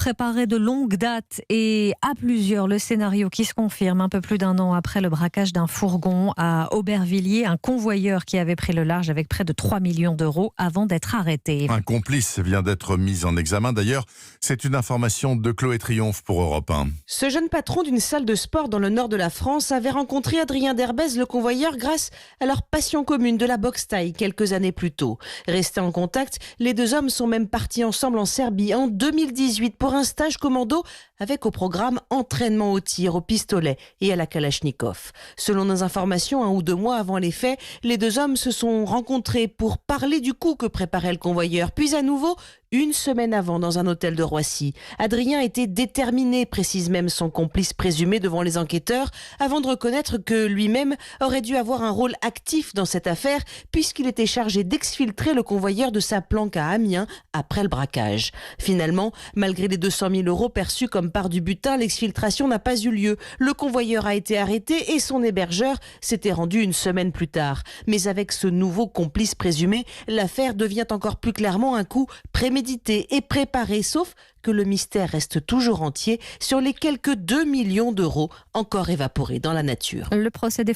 Préparé de longue date et à plusieurs, le scénario qui se confirme un peu plus d'un an après le braquage d'un fourgon à Aubervilliers, un convoyeur qui avait pris le large avec près de 3 millions d'euros avant d'être arrêté. Un complice vient d'être mis en examen. D'ailleurs, c'est une information de Chloé Triomphe pour Europe 1. Ce jeune patron d'une salle de sport dans le nord de la France avait rencontré Adrien Derbez, le convoyeur, grâce à leur passion commune de la boxe thaï quelques années plus tôt. Restés en contact, les deux hommes sont même partis ensemble en Serbie en 2018 pour un stage commando avec au programme entraînement au tir, au pistolet et à la Kalachnikov. Selon nos informations, 1 ou 2 mois avant les faits, les deux hommes se sont rencontrés pour parler du coup que préparait le convoyeur. Puis à nouveau, 1 semaine avant, dans un hôtel de Roissy. Adrien était déterminé, précise même son complice présumé devant les enquêteurs, avant de reconnaître que lui-même aurait dû avoir un rôle actif dans cette affaire, puisqu'il était chargé d'exfiltrer le convoyeur de sa planque à Amiens après le braquage. Finalement, malgré les 200 000 euros perçus comme part du butin, l'exfiltration n'a pas eu lieu. Le convoyeur a été arrêté et son hébergeur s'était rendu 1 semaine plus tard. Mais avec ce nouveau complice présumé, l'affaire devient encore plus clairement un coup prémédité et préparé, sauf que le mystère reste toujours entier sur les quelques 2 millions d'euros encore évaporés dans la nature. Le procès des